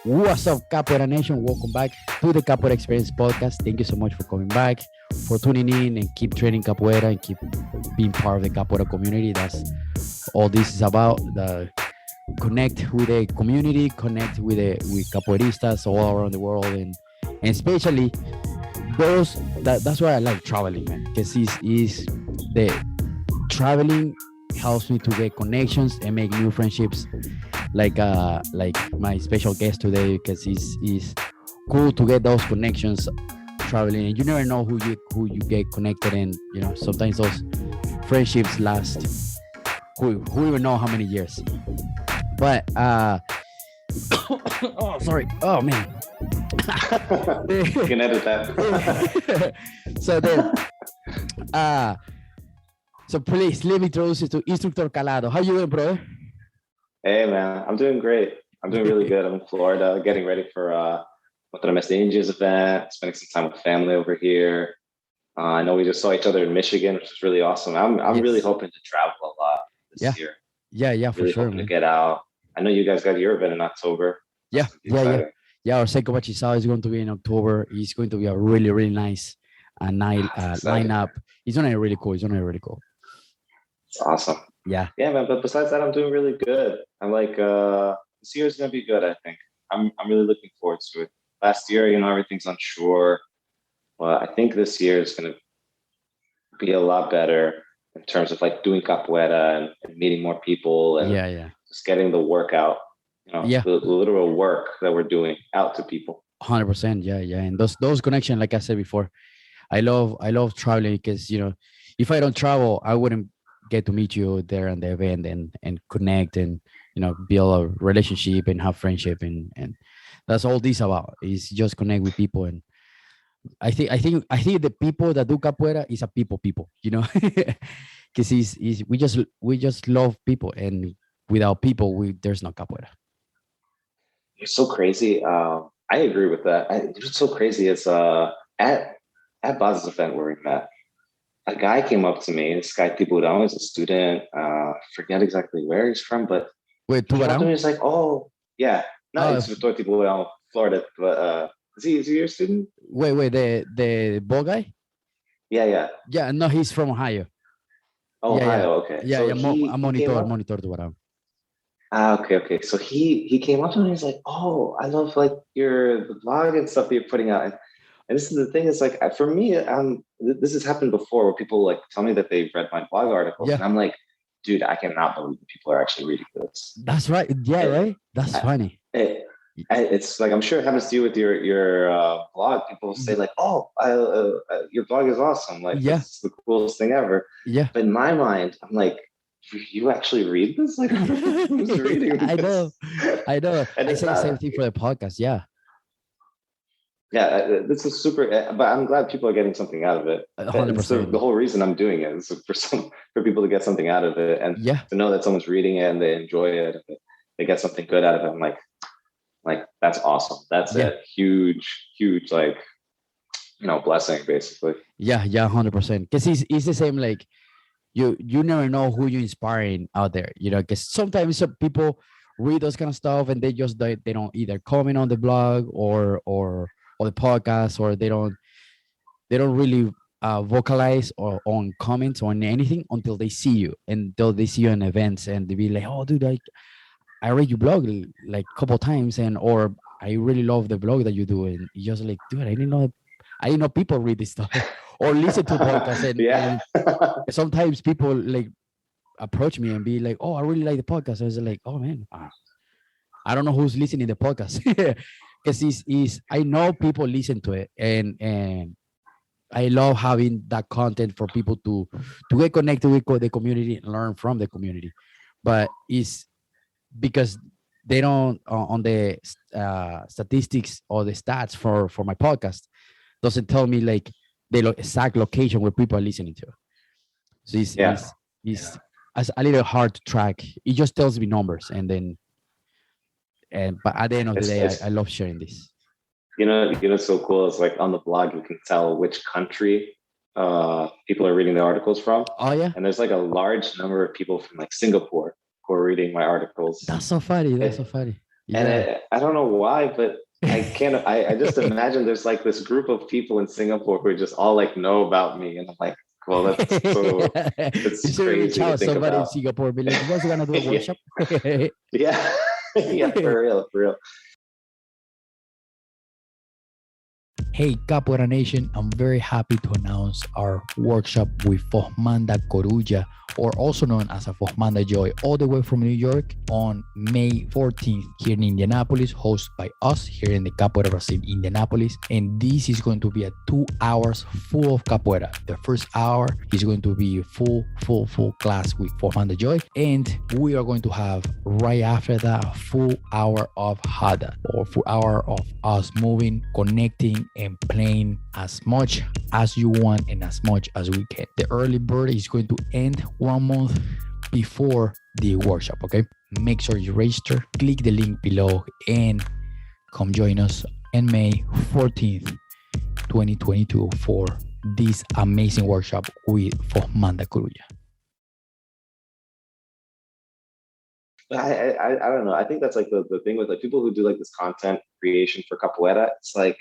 What's up, Capoeira Nation? Welcome back to the Capoeira Experience podcast. Thank you so much for coming back, for tuning in, and keep training Capoeira and keep being part of the Capoeira community. That's all this is about. The connect with the community, connect with capoeiristas all around the world, and especially those that's why I like traveling, man. Because is the traveling helps me to get connections and make new friendships like my special guest today, because it's cool to get those connections traveling, and you never know who you get connected, and sometimes those friendships last who even know how many years. But oh, sorry, oh man. You can edit that. So then so please let me introduce you to Instructor Calado. How you doing, brother? Hey man, I'm doing great. I'm doing really good. I'm in Florida, getting ready for Miss India's event, spending some time with family over here. I know we just saw each other in Michigan, which is really awesome. I'm Yes. really hoping to travel a lot this year. Yeah, for Really sure, hoping man. to get out. I know you guys got your event in October. Yeah, That's gonna be exciting. Our Seiko Bachisao is going to be in October. It's going to be a really, really nice night That's exciting. lineup. It's gonna be really cool. It's awesome. Yeah. Yeah, man. But besides that, I'm doing really good. I'm like, this year is gonna be good. I think I'm really looking forward to it. Last year, everything's unsure. Well, I think this year is gonna be a lot better in terms of like doing capoeira and meeting more people and Yeah. just getting the work out. Yeah. The literal work that we're doing out to people. 100%. Yeah. And those connections, like I said before, I love traveling, because if I don't travel, I wouldn't get to meet you there on the event and connect and build a relationship and have friendship, and that's all this about, is just connect with people. And I think the people that do capoeira is a people, because we just love people, and without people there's no capoeira. It's so crazy. I agree with that. It's so crazy. It's at Baz's event where we met. A guy came up to me. This guy Tiburão is a student. Forget exactly where he's from, but Wait, he came up to me. Tubarão? He's like, "Oh, yeah, no, it's Victor Tiburão, Florida, but is he your student? Wait, the ball guy? Yeah. Yeah, no, he's from Ohio. Ohio, okay. Yeah, So yeah. he came up. Monitor Tubarão. Okay. So he came up to me. He's like, "Oh, I love like the blog and stuff that you're putting out." And this is the thing. It's like for me, this has happened before where people like tell me that they've read my blog articles, and I'm like, dude, I cannot believe that people are actually reading this. That's right. Yeah, right. That's funny. It's like, I'm sure it happens to you with your blog. People say like, "Oh, your blog is awesome. Like, it's the coolest thing ever." Yeah. But in my mind, I'm like, you actually read this? Like, who's reading this? I know. And I say the same thing for the podcast. Yeah. Yeah, this is super. But I'm glad people are getting something out of it. 100%. The whole reason I'm doing it is for people to get something out of it, and to know that someone's reading it and they enjoy it, and they get something good out of it. I'm like that's awesome. That's a huge like blessing, basically. Yeah, 100%. Because it's the same. Like you never know who you're inspiring out there. Because sometimes people read those kind of stuff and they don't either comment on the blog or the podcast, or they don't really vocalize or on comments on anything until they see you, until they see you in events, and they be like, "Oh, dude, I read your blog like a couple times, or I really love the blog that you do." And you're just like, dude, I didn't know people read this stuff or listen to podcasts. And sometimes people like approach me and be like, "Oh, I really like the podcast." I was like, "Oh man, I don't know who's listening to the podcast." Because I know people listen to it, and I love having that content for people to get connected with the community and learn from the community. But it's because they don't on the statistics or the stats for my podcast doesn't tell me like the exact location where people are listening to. So it's a little hard to track. It just tells me numbers, but at the end of the day, I love sharing this. It's so cool. It's like on the blog, you can tell which country people are reading the articles from. Oh yeah. And there's like a large number of people from like Singapore who are reading my articles. That's so funny. And Yeah. I don't know why, but I can't, I just imagine there's like this group of people in Singapore who just all like know about me. And I'm like, well, You that's should reach crazy to out think somebody in about. Singapore, be like, you guys are gonna do a Yeah. workshop? Yeah. Yeah, for real, for real. Hey, Capoeira Nation, I'm very happy to announce our workshop with Fosmanda Coruja, or also known as a Fosmanda Joy, all the way from New York on May 14th here in Indianapolis, hosted by us here in the Capoeira Brazil, Indianapolis. And this is going to be a 2 hours full of Capoeira. The first hour is going to be full class with Fosmanda Joy. And we are going to have right after that a full hour of Hada, or full hour of us moving, connecting, and playing as much as you want and as much as we can. The early bird is going to end 1 month before the workshop, okay? Make sure you register, click the link below, and come join us on May 14th, 2022 for this amazing workshop with Fosmanda Coruja. I don't know. I think that's like the thing with like people who do like this content creation for capoeira. It's like,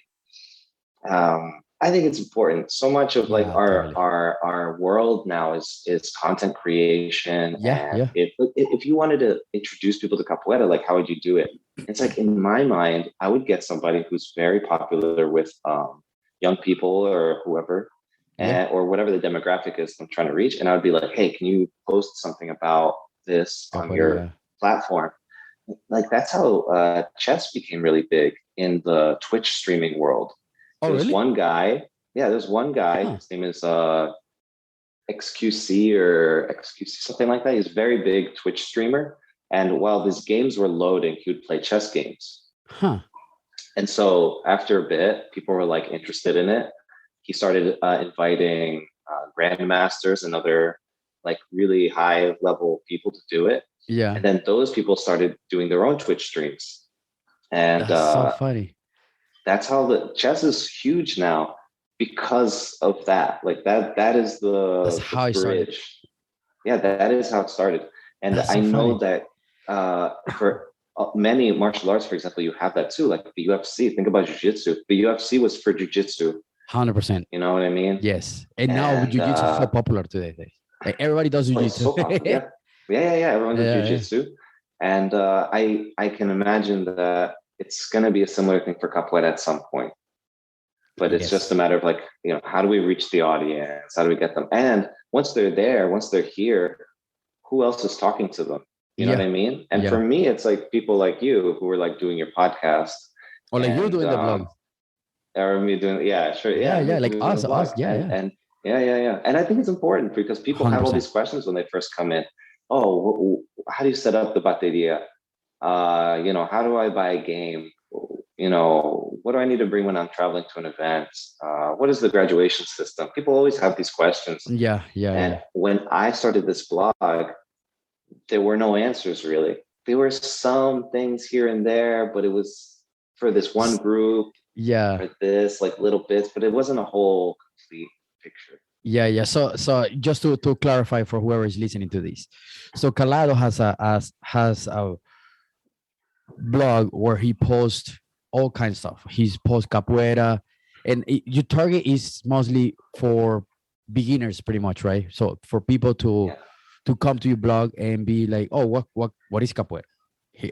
I think it's important. So much of like Totally. our world now is content creation. And if you wanted to introduce people to capoeira, like how would you do it? It's like in my mind, I would get somebody who's very popular with young people or whoever, or whatever the demographic is I'm trying to reach. And I would be like, hey, can you post something about this on your platform? Like that's how chess became really big in the Twitch streaming world. There's one guy. Yeah, there's one guy. His name is XQC or XQC, something like that. He's a very big Twitch streamer. And while these games were loading, he would play chess games. And so after a bit, people were like interested in it. He started inviting grandmasters and other like really high level people to do it. Yeah. And then those people started doing their own Twitch streams. And that's so funny. That's how the chess is huge now because of that. Like that is the how bridge. Yeah, that is how it started. And I know that for many martial arts, for example, you have that too. Like the UFC, think about jiu-jitsu. The UFC was for jiu-jitsu. 100%. You know what I mean? Yes. And now jiu-jitsu is so popular today. Like everybody does jiu-jitsu. Yeah. Everyone does jiu-jitsu. And I can imagine that it's going to be a similar thing for capoeira at some point, but it's just a matter of like, how do we reach the audience? How do we get them? And once they're there, once they're here, who else is talking to them? You know what I mean? And for me, it's like people like you who are like doing your podcast, or like you doing the blog, or me doing, like us, and And I think it's important because people 100%. Have all these questions when they first come in. Oh, how do you set up the bateria? How do I buy a game? What do I need to bring when I'm traveling to an event? What is the graduation system? People always have these questions. And when I started this blog, there were no answers really. There were some things here and there, but it was for this one group. For this, like little bits, but it wasn't a whole complete picture. So just to clarify for whoever is listening to this, so Calado has a blog where he posts all kinds of stuff. He's post capoeira, and your target is mostly for beginners, pretty much, right? So for people to come to your blog and be like, oh, what is capoeira,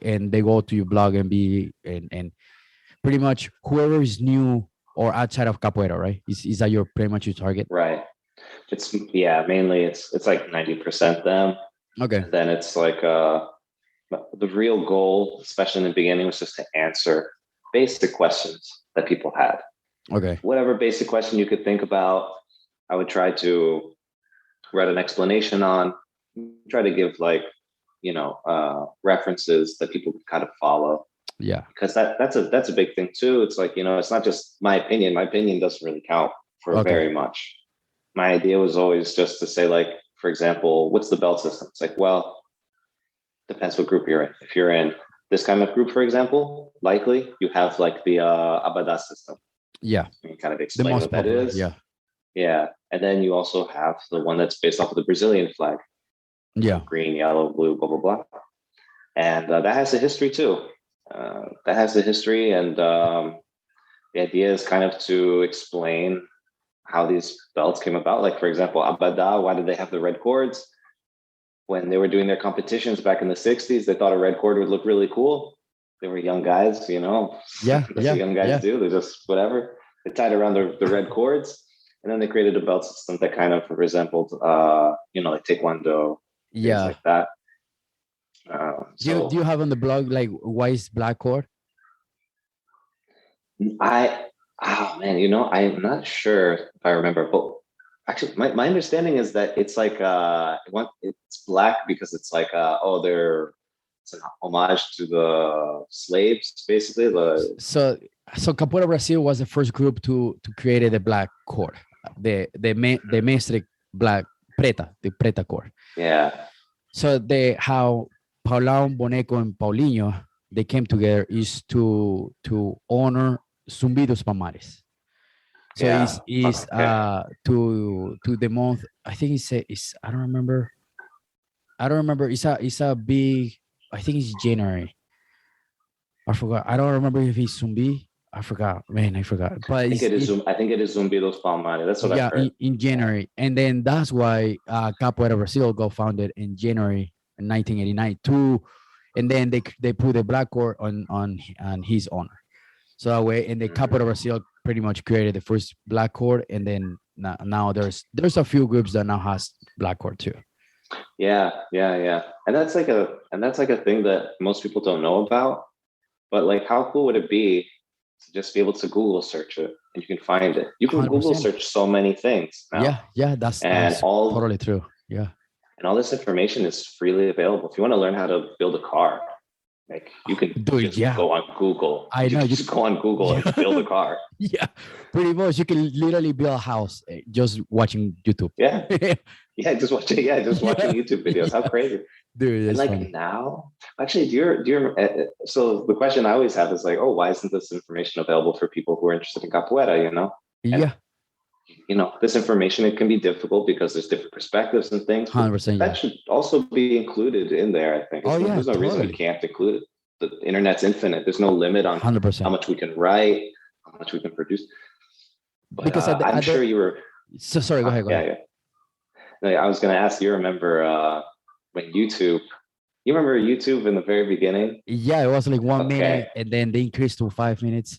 and they go to your blog and be and pretty much whoever is new or outside of capoeira, right? Is that your pretty much your target? Right. It's mainly it's like 90% them. Okay. And then it's like the real goal, especially in the beginning, was just to answer basic questions that people had. Okay. Whatever basic question you could think about, I would try to write an explanation on, try to give like, references that people could kind of follow. Yeah. Because that's a big thing too. It's like, it's not just my opinion. My opinion doesn't really count for very much. My idea was always just to say, like, for example, what's the belt system? It's like, well, depends what group you're in. If you're in this kind of group, for example, likely you have like the Abada system. Yeah. You kind of explain what that is. Yeah. Yeah. And then you also have the one that's based off of the Brazilian flag. Yeah. Green, yellow, blue, blah, blah, blah. And that has a history too. that has a history, and the idea is kind of to explain how these belts came about. Like, for example, Abada, why did they have the red cords? When they were doing their competitions back in the 60s, they thought a red cord would look really cool. They were young guys, you know, Yeah, that's what young guys do. They just, whatever. They tied around the red cords, and then they created a belt system that kind of resembled, like Taekwondo, things yeah. like that. Do you have on the blog like why is black cord? Oh man, I'm not sure if I remember, but actually my understanding is that it's like it's black because it's like it's an homage to the slaves, basically. So Capoeira Brazil was the first group to create the black cord, the mestre black the preta cord. Yeah. So how Paulão, Boneco, and Paulinho they came together is to honor Zumbidos Palmares. So it's to the month. I think it's I don't remember. It's a big. I think it's January. I forgot. I don't remember if it's Zumbi. I forgot. Man, I forgot. But I think it is Zumbidos Palmares. That's what I heard. In January, and then that's why Capoeira Brazil got founded in January in 1989 too, and then they put the black cord on his honor. So that way, and the Capoeira Brazil pretty much created the first black cord, and then now there's a few groups that now has black cord too. Yeah, and that's like a thing that most people don't know about. But like, how cool would it be to just be able to Google search it and you can find it? You can 100%. Google search so many things now. Yeah, that's totally true. Yeah, and all this information is freely available. If you want to learn how to build a car, like you can go on Google. I know. You just go on Google and build a car. Yeah, pretty much. You can literally build a house just watching YouTube. Yeah, just watching YouTube videos. How crazy, dude! And like funny. Now, actually, do you? So the question I always have is like, oh, why isn't this information available for people who are interested in capoeira? This information, it can be difficult because there's different perspectives and things. 100%. That should also be included in there, I think. There's no reason we can't include it. The internet's infinite. There's no limit on 100%. how much we can write, how much we can produce. But because I'm sure you were. So sorry, go ahead. Yeah. No, I was going to ask. You remember when YouTube? You remember YouTube in the very beginning? Yeah, it was like 1 minute, and then they increased to 5 minutes.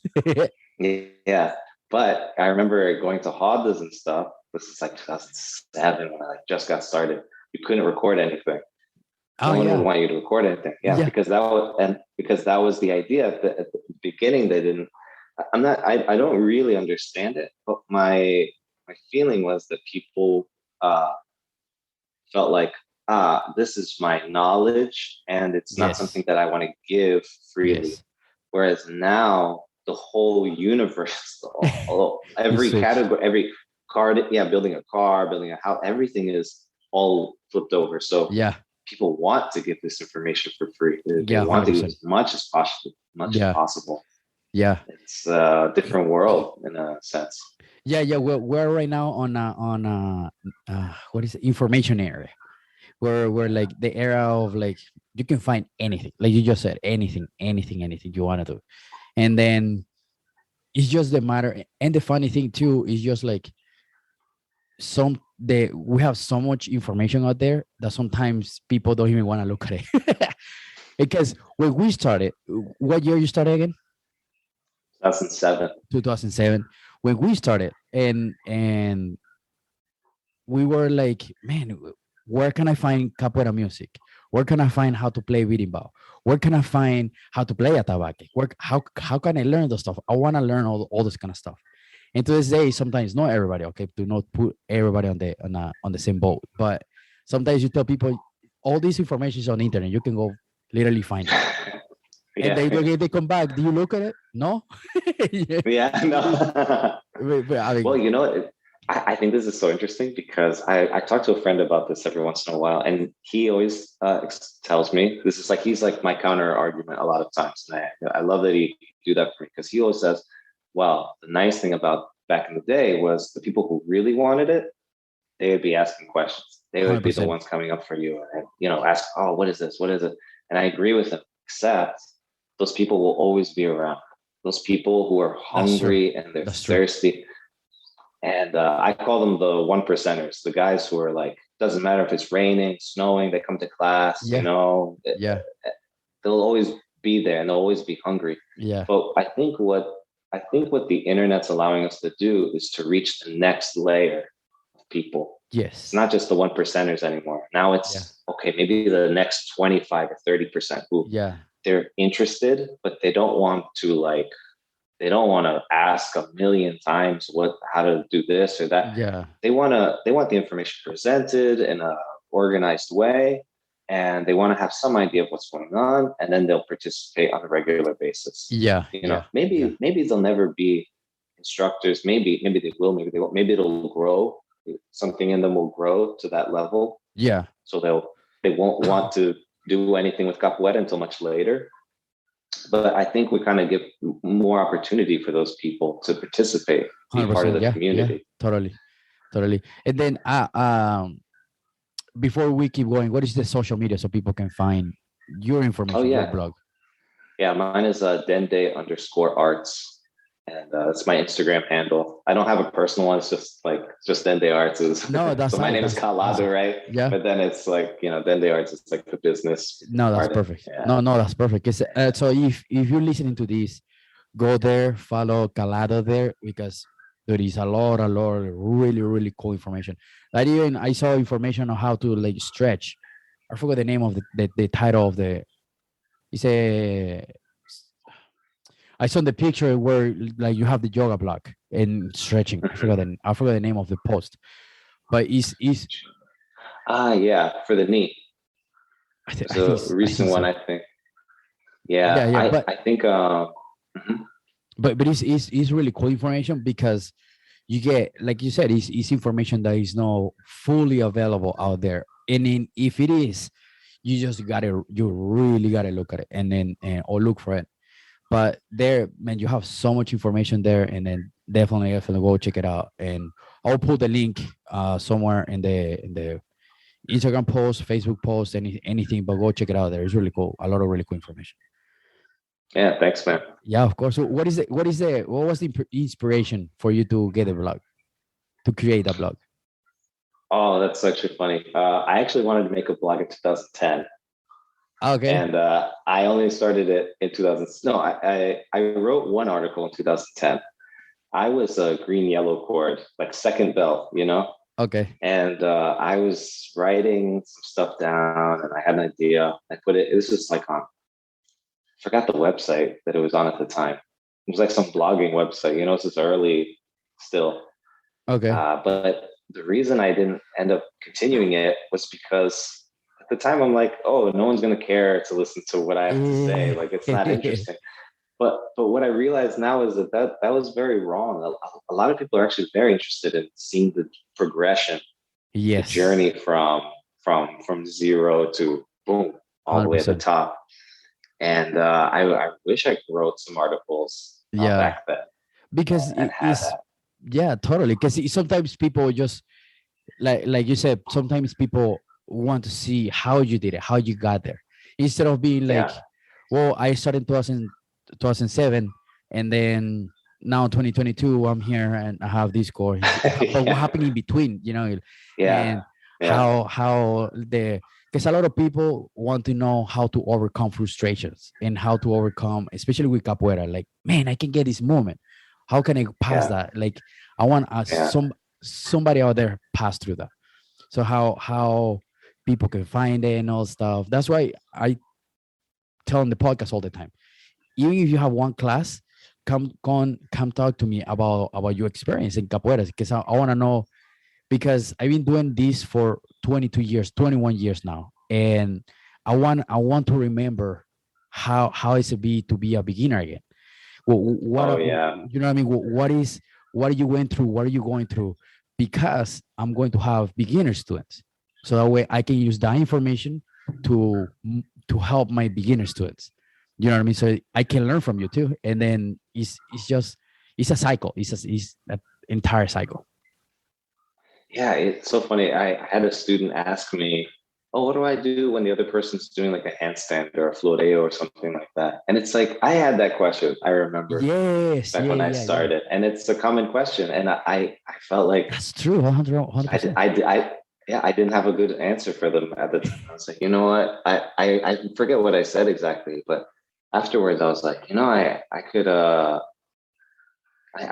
Yeah. But I remember going to Hondas and stuff. This is like 2007 when I just got started. You couldn't record anything. No one would want you to record anything. Yeah, because that was the idea. At the beginning, they didn't. I don't really understand it, but my feeling was that people felt like, this is my knowledge, and it's not something that I want to give freely. Yes. Whereas now, the whole universe, every category, every car, building a car, building a house, everything is all flipped over. So people want to get this information for free. They want 100%. To get as much as possible. Yeah, it's a different world in a sense. Yeah. We're right now on what is it? Information area. We're like the era of like you can find anything, like you just said, anything you want to do. And then it's just the matter. And the funny thing too is just like we have so much information out there that sometimes people don't even want to look at it. Because when we started, what year you started again? 2007. When we started, and we were like, man, where can I find capoeira music? Where can I find how to play berimbau? Where can I find how to play atabaque? How can I learn the stuff? I want to learn all this kind of stuff. And to this day, sometimes not everybody, okay, do not put everybody on the same boat. But sometimes you tell people all this information is on the internet. You can go literally find it. And they come back. Do you look at it? No. No. Well, I think this is so interesting because I talk to a friend about this every once in a while, and he always tells me this is like he's like my counter argument a lot of times, and I love that he do that for me because he always says, "Well, the nice thing about back in the day was the people who really wanted it, they would be asking questions. They would 100%. Be the ones coming up for you and ask, oh, what is this? What is it?" And I agree with him, except those people will always be around. Those people who are That's true. hungry and they're That's true. thirsty. And I call them the 1%ers, the guys who are like, doesn't matter if it's raining, snowing, they come to class, Yeah. Yeah. they'll always be there and they'll always be hungry. Yeah. But I think what the internet's allowing us to do is to reach the next layer of people. It's Yes. not just the 1%ers anymore. Now it's okay, maybe the next 25 or 30% who Yeah. they're interested, but they don't want to ask a million times how to do this or that. Yeah. They want the information presented in a organized way, and they want to have some idea of what's going on, and then they'll participate on a regular basis. Yeah. Yeah. Maybe they'll never be instructors. Maybe they will. Maybe they won't. Maybe it'll grow. Something in them will grow to that level. Yeah. So they won't want to do anything with capoeira until much later. But I think we kind of give more opportunity for those people to participate, be part of the community. Totally. And then before we keep going, what is the social media so people can find your information, your blog? Yeah, mine is Dende_arts. And it's my Instagram handle. I don't have a personal one. It's just Dende Arts. No, that's so my name is Calado, right? Yeah. But then it's like, Dende Arts is like the business. No, that's perfect. Yeah. No, that's perfect. So if you're listening to this, go there, follow Calado there, because there is a lot of really, really cool information. Like even I saw information on how to like stretch. I forgot the name of the title of I saw the picture where like you have the yoga block and stretching. I forgot the name of the post, but is for the knee. It's a recent one, I think. Yeah. I think. But it's really cool information, because you get, like you said, it's information that is not fully available out there, and if it is, you really gotta look at it and then or look for it. But there, man, you have so much information there, and then definitely go check it out. And I'll put the link somewhere in the Instagram post, Facebook post, anything. But go check it out. There, it's really cool. A lot of really cool information. Yeah, thanks, man. Yeah, of course. So what was the inspiration for you to get a blog, to create a blog? Oh, that's actually funny. I actually wanted to make a blog in 2010. Okay. And I only started it in 2000. No, I wrote one article in 2010. I was a green yellow cord, like second belt, Okay. And I was writing some stuff down, and I had an idea. I put it. It was just like I forgot the website that it was on at the time. It was like some blogging website. It's just early still. Okay. But the reason I didn't end up continuing it was because at the time I'm like, oh, no one's going to care to listen to what I have to say. Like, it's not interesting. But what I realize now is that was very wrong. A lot of people are actually very interested in seeing the progression, the journey from zero to boom, all 100%. The way at the top. And I wish I wrote some articles back then. Because totally. Because sometimes people just, like you said, sometimes people want to see how you did it, how you got there, instead of being like, well, I started in 2007, and then now 2022 I'm here and I have this course. But what happened in between, and how because a lot of people want to know how to overcome frustrations and how to overcome, especially with capoeira, like, man, I can get this moment, how can I pass that? Like, I want somebody out there pass through that. So how people can find it and all stuff. That's why I tell on the podcast all the time, even if you have one class, come talk to me about your experience in capoeira, because I want to know, because I've been doing this for 22 years, 21 years now, and I want to remember how it's to be a beginner again. You know what I mean? What are you going through? What are you going through? Because I'm going to have beginner students, so that way I can use that information to help my beginner students. You know what I mean? So I can learn from you too. And then it's a cycle. It's an entire cycle. Yeah, it's so funny. I had a student ask me, oh, what do I do when the other person's doing like a handstand or a floreo or something like that? And it's like, I had that question. I remember Yes, back yeah, when I yeah. started, and it's a common question. And I felt like That's true, 100%. yeah, I didn't have a good answer for them at the time. I was like, you know what? I forget what I said exactly, but afterwards I was like, I could, I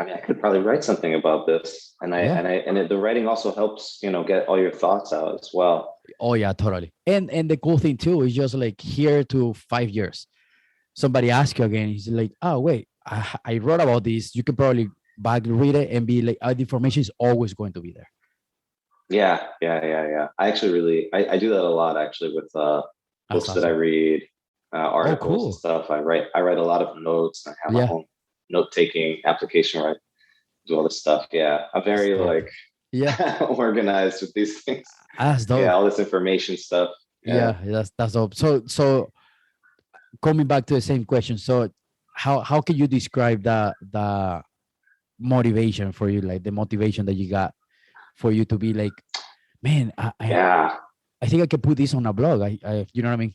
mean, I could probably write something about this, Yeah. the writing also helps, get all your thoughts out as well. Oh yeah, totally. And the cool thing too is just like here to 5 years, somebody asks you again, he's like, oh wait, I wrote about this. You can probably back read it and be like, the information is always going to be there. Yeah. I actually I do that a lot actually with That's books that I awesome. read, Oh, articles and cool. stuff. I write a lot of notes, and I have my Yeah, own note taking application where I do all this stuff. Yeah, I'm that's very dope. like Yeah, organized with these things. that's Yeah, dope. all this information stuff. Yeah. Yeah, that's dope. So coming back to the same question. So how can you describe the motivation for you, like the motivation that you got for you to be like, man, Yeah. I think I can put this on a blog. You know what I mean?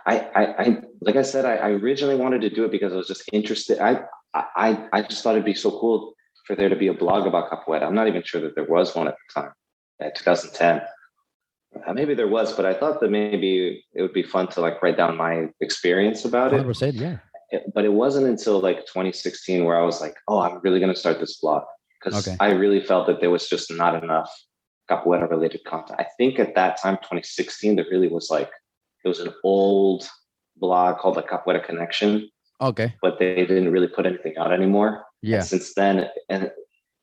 I like I said, I originally wanted to do it because I was just interested. I just thought it'd be so cool for there to be a blog about capoeira. I'm not even sure that there was one at the time, 2010. Maybe there was, but I thought that maybe it would be fun to like write down my experience about it. 100%. Yeah. But it wasn't until like 2016 where I was like, oh, I'm really going to start this blog, because Okay. I really felt that there was just not enough capoeira related content. I think at that time, 2016, there really was like, it was an old blog called the Capoeira Connection, Okay. but they didn't really put anything out anymore. And Yeah. since then, and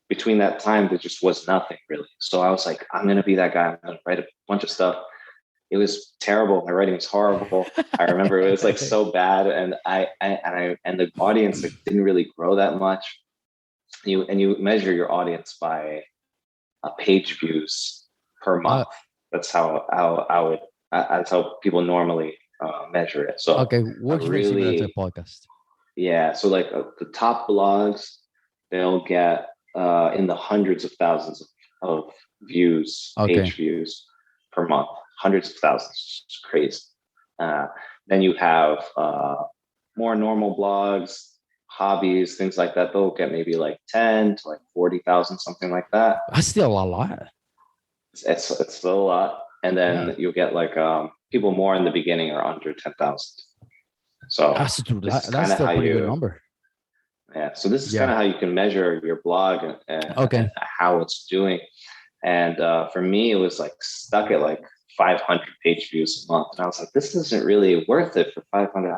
between that time, there just was nothing really. So I was like, I'm going to be that guy. I'm going to write a bunch of stuff. It was terrible. My writing was horrible. I remember it was like so bad, and and the audience like, didn't really grow that much. You measure your audience by page views per month. That's that's how people normally measure it. So Okay. Works very similar to a podcast. yeah. So like the top blogs, they'll get in the hundreds of thousands of views, Okay. page views per month, hundreds of thousands. It's crazy. Then you have more normal blogs, hobbies, things like that. They'll get maybe like 10 to like 40,000, something like that. That's still a lot. It's still a lot. And then Yeah. you'll get like people more in the beginning are under 10,000. So That's still a pretty good number. Yeah. So this is kind of how you can measure your blog and how it's doing. And for me, it was like stuck at like 500 page views a month. And I was like, this isn't really worth it for 500.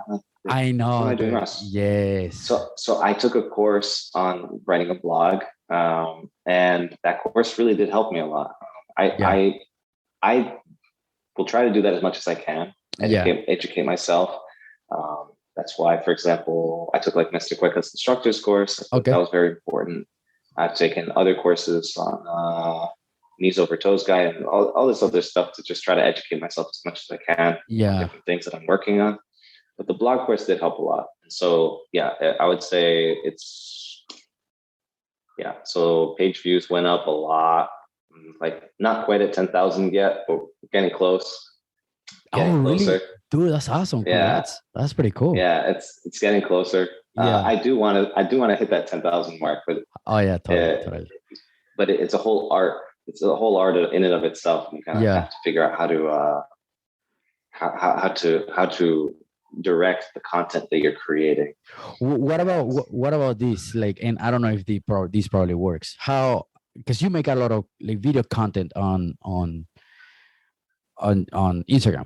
I know. What am I doing wrong? Yes. So I took a course on writing a blog. And that course really did help me a lot. I will try to do that as much as I can, educate myself. That's why, for example, I took like Mr. Cueca's instructor's course. That was very important. I've taken other courses on knees over toes guy and all this other stuff to just try to educate myself as much as I can. Different things that I'm working on. But the blog course did help a lot. And so, I would say so page views went up a lot. Like not quite at 10,000 yet, but getting close. Really? Dude, that's awesome. Yeah, that's pretty cool. Yeah, it's getting closer. I do want to hit that 10,000 mark, but totally. But it's a whole art. It's a whole art in and of itself. You kind of have to figure out how to direct the content that you're creating. What about this? Like, and I don't know if this probably works. How, because you make a lot of like video content on Instagram,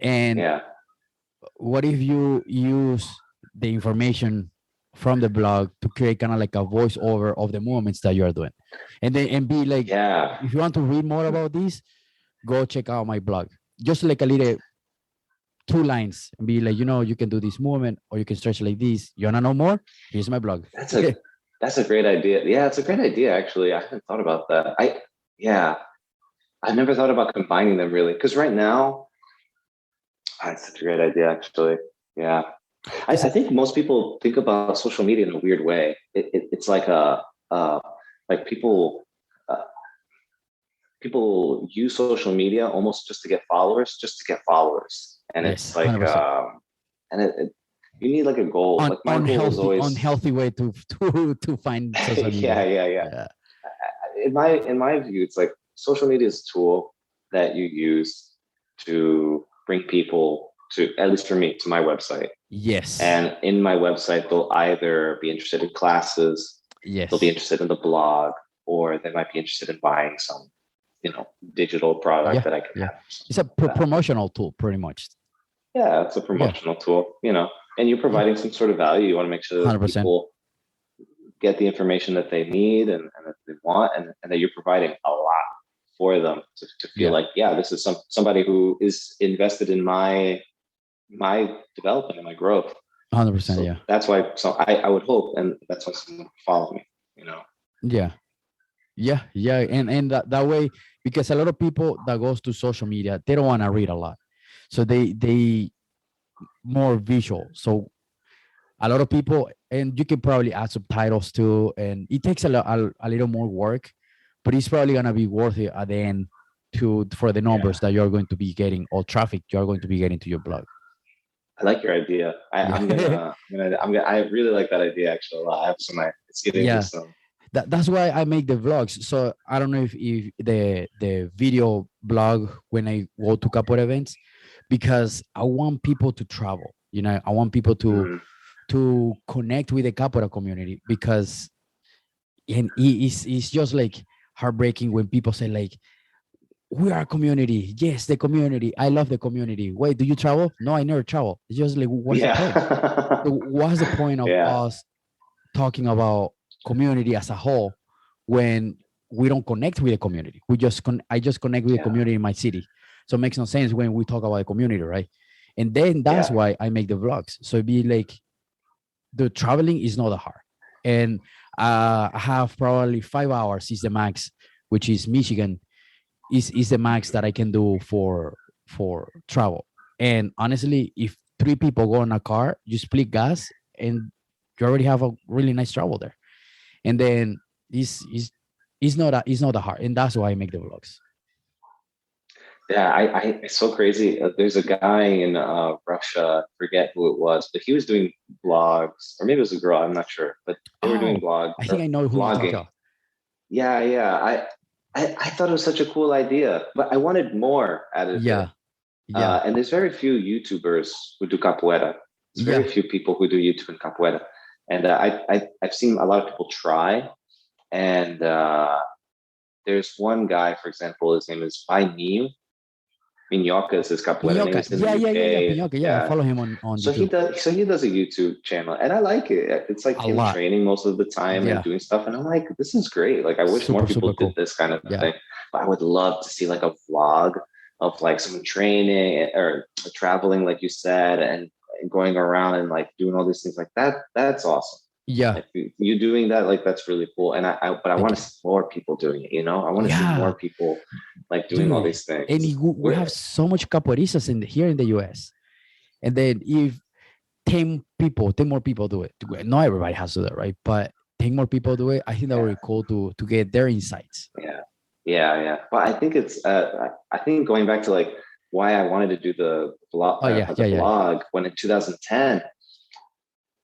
and what if you use the information from the blog to create kind of like a voiceover of the movements that you are doing, and be like, if you want to read more about this, go check out my blog. Just like a little 2 lines and be like, you can do this movement or you can stretch like this. You want to know more? Here's my blog. That's a great idea. Yeah, it's a great idea, actually. I haven't thought about that. I've never thought about combining them really. Because right now, that's such a great idea, actually. Yeah. I think most people think about social media in a weird way. It's like like people people use social media almost just to get followers, and Yes, it's like 100%. and you need like a goal. Like my goal was always unhealthy way to find social yeah, media. yeah, yeah. Yeah. In my view, it's like social media is a tool that you use to bring people to, at least for me, to my website. Yes. And in my website, they'll either be interested in classes, they'll be Yes. interested in the blog, or they might be interested in buying some, digital product Yeah. that I can Yeah. have. It's a promotional tool, pretty much. Yeah, it's a promotional tool, and you're providing some sort of value. You want to make sure that 100%. people get the information that they need and that they want, and that you're providing a lot for them to feel like, this is somebody who is invested in my development and my growth. 100%. So Yeah. that's why. So I would hope, and that's why someone would follow me. Yeah. Yeah. And that way, because a lot of people that goes to social media, they don't want to read a lot, so they more visual. So a lot of people, and you can probably add subtitles too, and it takes a little more work, but it's probably gonna be worth it at the end for the numbers that you're going to be getting, or traffic you're going to be getting to your blog. I like your idea. I really like that idea actually a lot. I have some. It's getting to some. That's why I make the vlogs. So I don't know if the video blog when I go to Capoeira events, because I want people to travel. I want people to connect with the Capoeira community, because it's just like heartbreaking when people say like, we are a community. Yes, the community. I love the community. Wait, do you travel? No, I never travel. It's just like, what's the point? What's the point of us talking about community as a whole when we don't connect with the community? I just connect with the community in my city. So it makes no sense when we talk about the community, right? And then that's why I make the vlogs. So it'd be like, the traveling is not that hard. And I have probably 5 hours is the max, which is Michigan, is the max that I can do for travel. And honestly, if 3 people go in a car, you split gas and you already have a really nice travel there. And then it's not that hard, and that's why I make the vlogs. Yeah, it's so crazy. There's a guy in Russia, forget who it was, but he was doing blogs, or maybe it was a girl, I'm not sure, but they were doing blogs. I think I know who you're talking about. Yeah. I thought it was such a cool idea, but I wanted more out of it. Yeah. And there's very few YouTubers who do capoeira. There's very few people who do YouTube and capoeira. And I've seen a lot of people try. And there's one guy, for example, his name is Painho. Minhoca is his capoeira name. Minhoca. Yeah, I follow him on YouTube. He does a YouTube channel, and I like it. It's like him training most of the time and doing stuff, and I'm like, this is great. Like, I wish more people did this kind of thing. But I would love to see like a vlog of like someone training or traveling, like you said, and going around and like doing all these things like that. That's awesome. Yeah, like, you doing that, like, that's really cool. And I want to see more people doing it. I want to see more people like doing all these things. And we have so much capoeiristas here in the US. And then if 10 more people do it, not everybody has to do that, right? But 10 more people do it, I think that would be cool to get their insights. Yeah. But I think it's I think going back to like why I wanted to do the blog, blog when in 2010.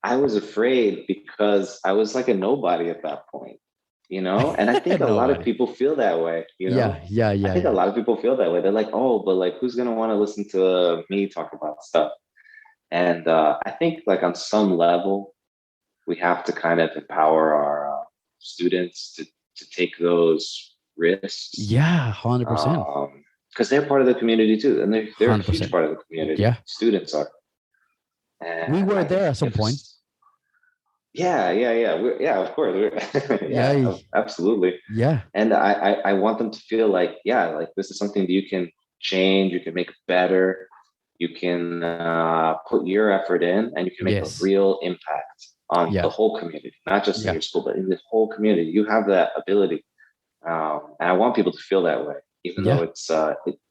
I was afraid because I was like a nobody at that point, and I think a lot of people feel that way, Yeah. I think a lot of people feel that way. They're like, oh, but like, who's going to want to listen to me talk about stuff? And I think like on some level, we have to kind of empower our students to take those risks. Yeah, 100%. Because they're part of the community too. And they're a huge part of the community. Yeah. Students are. And we were there at some point. Yeah. Of course. Absolutely. Yeah. And I want them to feel like, like this is something that you can change, you can make better, you can put your effort in, and you can make a real impact on the whole community, not just in your school, but in the whole community. You have that ability. And I want people to feel that way, even though it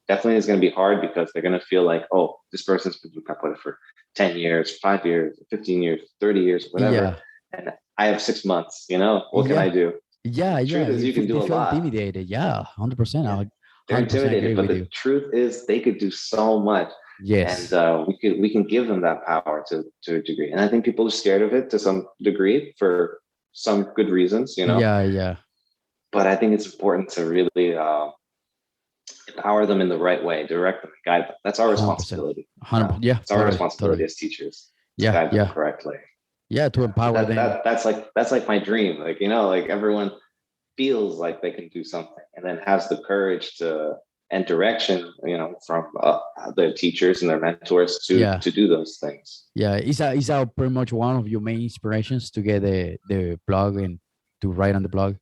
definitely is going to be hard, because they're going to feel like, oh, this person's been doing capoeira for 10 years, 5 years, 15 years, 30 years, whatever. Yeah. And I have 6 months, what can I do? Yeah. Truth is, you can do a lot. Intimidated. Yeah, 100%. They're 100% intimidated, agree but with the you. truth is they could do so much. And Yes. we can give them that power to a degree. And I think people are scared of it to some degree for some good reasons, you know. Yeah, yeah. But I think it's important to really empower them in the right way, direct them, guide them. That's our 100%. responsibility. 100%. Yeah, It's our totally, responsibility totally. as teachers to Yeah, guide them yeah. correctly. Yeah, to empower them. That's like my dream. Like, you know, like everyone feels like they can do something and then has the courage to and direction, you know, from their teachers and their mentors Yeah. to do those things. Yeah. Is that pretty much one of your main inspirations to get the blog and to write on the blog?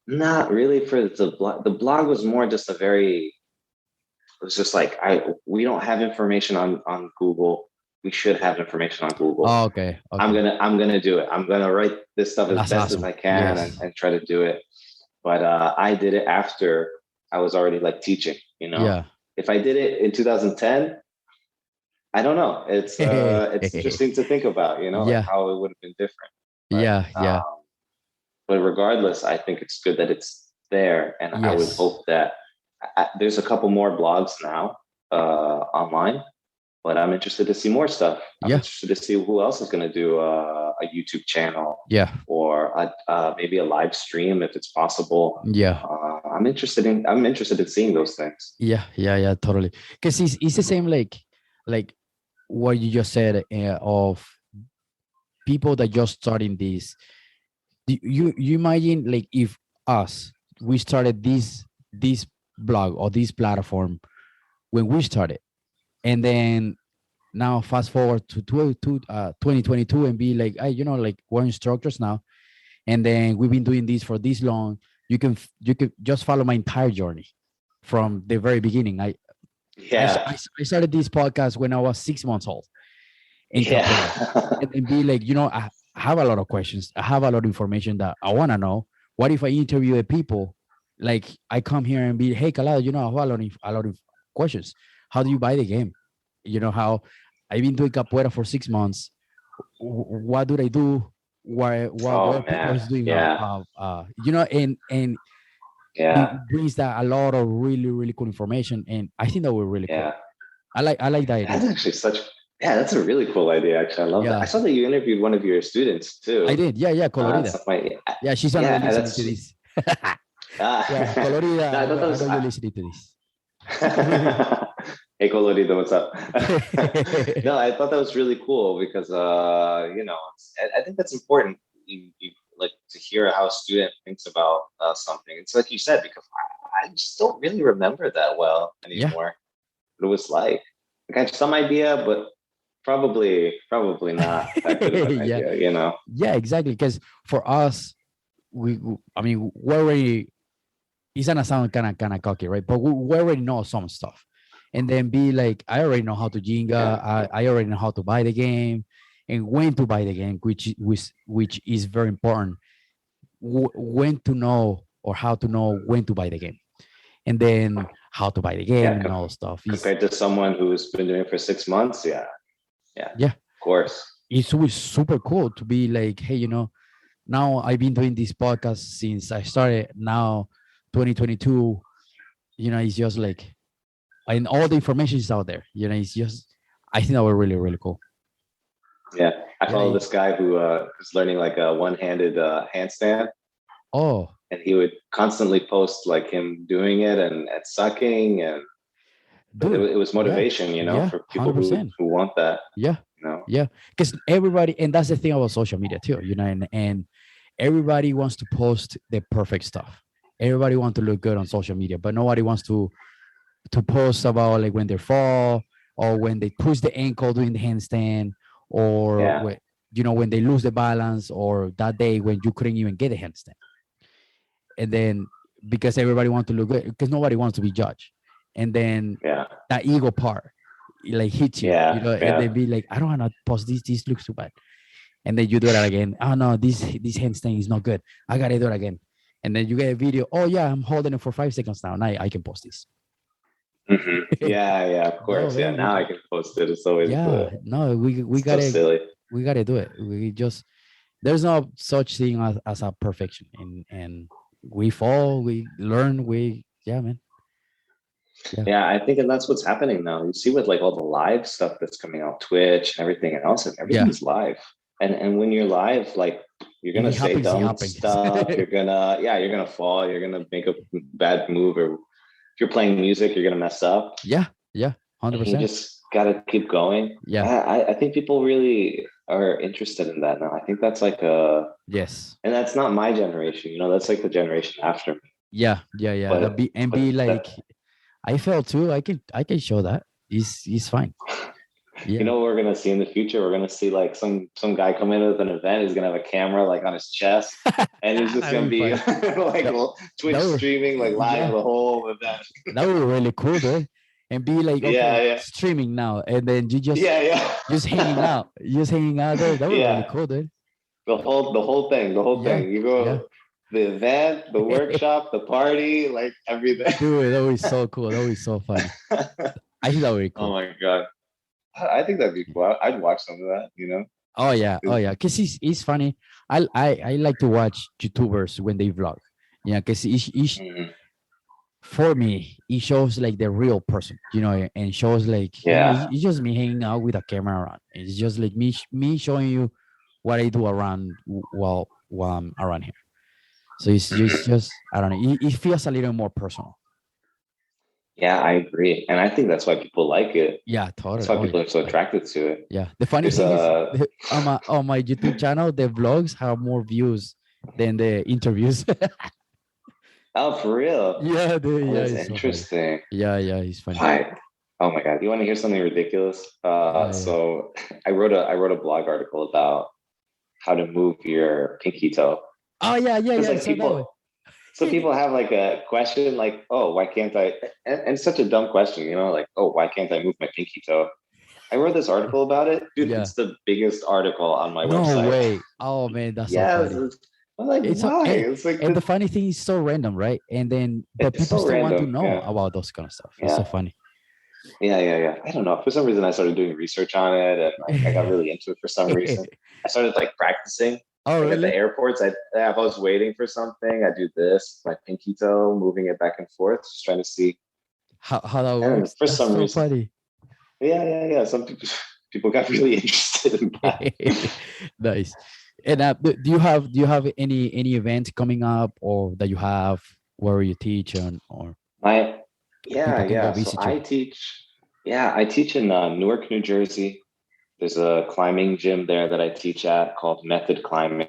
Not really for the blog. The blog was more just a very, it was just like, we don't have information on Google. We should have information on Google. Oh, okay. Okay. I'm gonna do it. I'm gonna write this stuff as That's best as awesome. I can Yes. and try to do it. But I did it after I was already like teaching, you know. Yeah. If I did it in 2010, I don't know. It's interesting to think about, you know, like Yeah. how it would have been different. But Yeah. Yeah. but regardless, I think it's good that it's there, and I would Yes. hope that there's a couple more blogs now online. But I'm interested to see more stuff. I'm Yeah. interested to see who else is going to do a YouTube channel Yeah. or maybe a live stream if it's possible. Yeah. I'm interested in seeing those things. Yeah. Yeah. Yeah. Totally. Because it's the same like what you just said of people that just starting this. You imagine like if us we started this blog or this platform when we started, and then now fast forward to 2022 and be like, you know, like we're instructors now, and then we've been doing this for this long. You could just follow my entire journey from the very beginning. I started this podcast when I was 6 months old in Capoeira, and be like, you know, I have a lot of questions. I have a lot of information that I want to know. What if I interview the people? Like I come here and be, hey, Calado, you know, I have a lot of questions. How do you buy the game? You know, how I've been doing Capoeira for 6 months. What do they do? What people is doing? You know, and it brings that a lot of really, really cool information. And I think that we're really cool. I like that idea. That's actually that's a really cool idea. Actually, I love that. I saw that you interviewed one of your students too. I did. Yeah. Colorida. Yeah. She's not listening to this. Yeah. Colorida. I know you're listening to this. Hey, Colorado, what's up? No, I thought that was really cool because, you know, I think that's important. You like to hear how a student thinks about something. It's like you said, because I just don't really remember that well anymore. What it was like. I got some idea, but probably not that good of an idea, you know? Yeah, exactly. Because for us, I mean, we already, it's gonna sound kind of cocky, right? But we already know some stuff. And then be like, I already know how to Jenga. I already know how to buy the game and when to buy the game, which is very important. When to know or how to know when to buy the game, and then how to buy the game and all stuff. Compared to someone who's been doing it for 6 months, yeah, of course. It's always super cool to be like, hey, you know, now I've been doing this podcast since I started. Now, 2022, you know, it's just like, and all the information is out there. You know, it's just, I think that was really, really cool. Yeah, I follow this guy who is learning like a one-handed handstand. Oh. And he would constantly post like him doing it and sucking, and it was motivation, you know, for people who want that. Yeah, you know? Yeah, because everybody, and that's the thing about social media too, you know, and everybody wants to post the perfect stuff. Everybody wants to look good on social media, but nobody wants to post about like when they fall or when they push the ankle doing the handstand, or when, you know, when they lose the balance, or that day when you couldn't even get a handstand. And then because everybody wants to look good, because nobody wants to be judged, and then that ego part like hits you, you know, and then be like, I don't want to post this. This looks too bad. And then you do that again. Oh no, this handstand is not good. I gotta do it again. And then you get a video. Oh yeah, I'm holding it for 5 seconds now. Now I can post this. Mm-hmm. Yeah, of course. No, now I can post it. It's always no, we gotta so silly. We gotta do it. We just, there's no such thing as a perfection, and we fall, we learn, we Yeah, man. Yeah, I think, and that's what's happening now. You see with like all the live stuff that's coming out, Twitch and everything else, and everything's live. And when you're live, like you're If gonna it say happens, it dumb happens. stuff. You're gonna fall. You're gonna make a bad move, or if you're playing music, you're gonna mess up. Yeah, And you 100%. just gotta keep going. Yeah. I think people really are interested in that now. I think that's like Yes. and that's not my generation. You know, that's like the generation after me. Yeah. But, Be like, I felt too. I can show that. He's fine. Yeah. You know what we're gonna see in the future? We're gonna see like some guy come in with an event. He's gonna have a camera like on his chest, and he's just gonna be like Twitch streaming like live the whole event. That would be really cool, though. And be like, okay, streaming now, and then you just just hanging out, there. That would be really cool, dude. The whole thing. You go the event, the workshop, the party, like everything. Dude, that would be so cool. That would be so fun. I think that would be cool. Oh my god. I think that'd be cool. I'd watch some of that, you know. Oh yeah. Cause he's funny. I like to watch YouTubers when they vlog. Yeah, cause for me, it shows like the real person, you know, and shows like it's just me hanging out with a camera around. It's just like me showing you what I do around while I'm around here. So it's just I don't know. It feels a little more personal. Yeah, I agree, and I think that's why people like it. Yeah, totally. That's why people are so attracted to it. Yeah, the funny thing is, on my YouTube channel, the vlogs have more views than the interviews. Oh, for real? Yeah, dude. That's interesting. So yeah, he's funny. Why? Oh my god! You want to hear something ridiculous? So I wrote a blog article about how to move your pinky toe. Oh yeah. Like so people have like a question like, oh, why can't I? And it's such a dumb question, you know, like, oh, why can't I move my pinky toe? I wrote this article about it. Dude, it's the biggest article on my website. No way. Oh man, that's so funny. I'm like, why? It's like the funny thing is so random, right? And then but people still want to know about those kind of stuff. It's so funny. Yeah. I don't know. For some reason I started doing research on it, and like, I got really into it for some reason. I started like practicing. Oh, really? At the airports, if I was waiting for something, I do this, my pinky toe, moving it back and forth, just trying to see how that works. For some reason, funny. Yeah. Some people got really interested in that. Nice. And do you have any event coming up, or that you have where you teach on, or So I teach in Newark, New Jersey. There's a climbing gym there that I teach at called Method Climbing.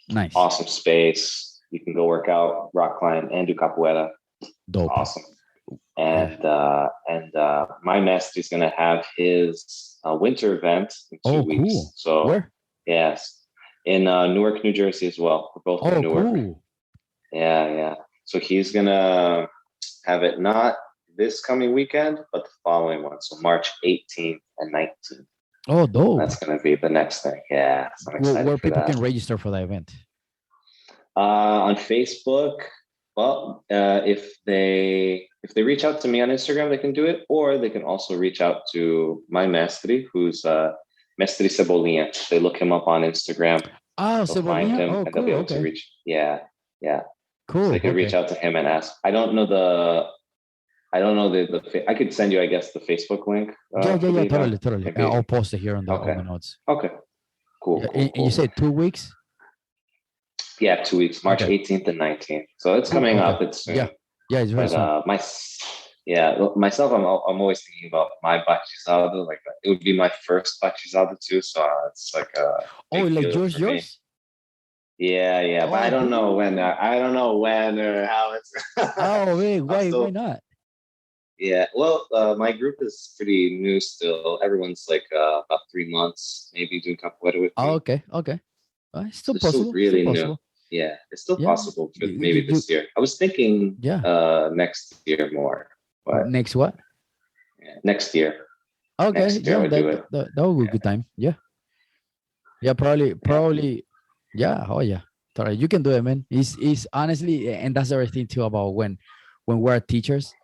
Nice. Awesome space. You can go work out, rock climb, and do capoeira. Dope. Awesome. And my master is going to have his winter event in 2 weeks. Cool. So where? Yes, in Newark, New Jersey as well. We're both in Newark. Cool. Yeah. So he's going to have it not this coming weekend, but the following one. So March 18th and 19th. Oh, dope. That's going to be the next thing. Yeah. So I'm excited where people can register for the event? On Facebook. Well, if they reach out to me on Instagram, they can do it, or they can also reach out to my Mestri, who's Mestri Cebolinha. They look him up on Instagram. Oh, Cebolinha. Find him, and they'll be able to reach. Yeah. Cool. So they can reach out to him and ask. I don't know the. I could send you, I guess, the Facebook link. Totally. I'll post it here on the notes. Okay. Cool. And you said 2 weeks? Yeah, 2 weeks, March 18th and 19th. So it's coming up. It's soon. Yeah, it's very soon. Myself, I'm always thinking about my batizado. Like it would be my first batizado too. So it's like yours. Yeah, but I don't know when. I don't know when or how it's. Why not? Yeah, well, my group is pretty new still. Everyone's like about 3 months, maybe doing capoeira with me. Oh, okay. It's still possible. Still really new. Yeah, it's still possible for maybe this year. I was thinking next year more. But next what? Yeah, next year. Okay, next year that would be a good time. Yeah, probably. Yeah, Totally. You can do it, man. It's honestly, and that's the other thing too about when we're teachers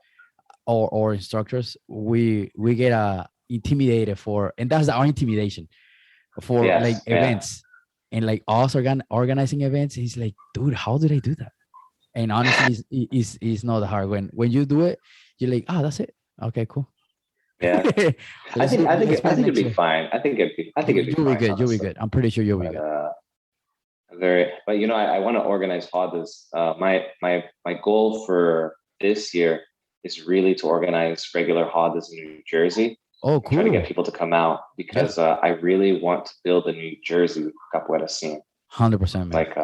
or instructors, we get intimidated and that's our intimidation for events and like us organizing events. He's like, dude, how do they do that? And honestly, it's not hard. When you do it, you're like, that's it. Okay, cool. Yeah. Let's do I think it it'd next be year. fine. I think it'd be You'll be fine, good. You'll be honestly. good. I'm pretty sure you'll be But good. but I want to organize holidays. My goal for this year is really to organize regular holidays in New Jersey. Oh, Try to get cool. people to come out because I really want to build a New Jersey capoeira scene. 100%, man. Like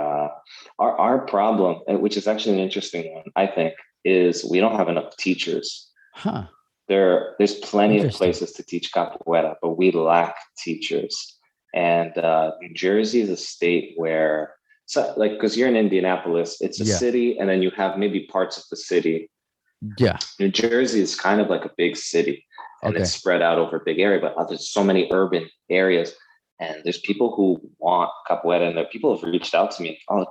our problem, which is actually an interesting one, I think, is we don't have enough teachers. Huh. There's plenty of Interesting. places to teach capoeira, but we lack teachers. And New Jersey is a state where, so like, because you're in Indianapolis, it's a Yeah. city, and then you have maybe parts of the city. Yeah. New Jersey is kind of like a big city, and Okay. it's spread out over a big area, but there's so many urban areas. And there's people who want capoeira, and people have reached out to me. Oh,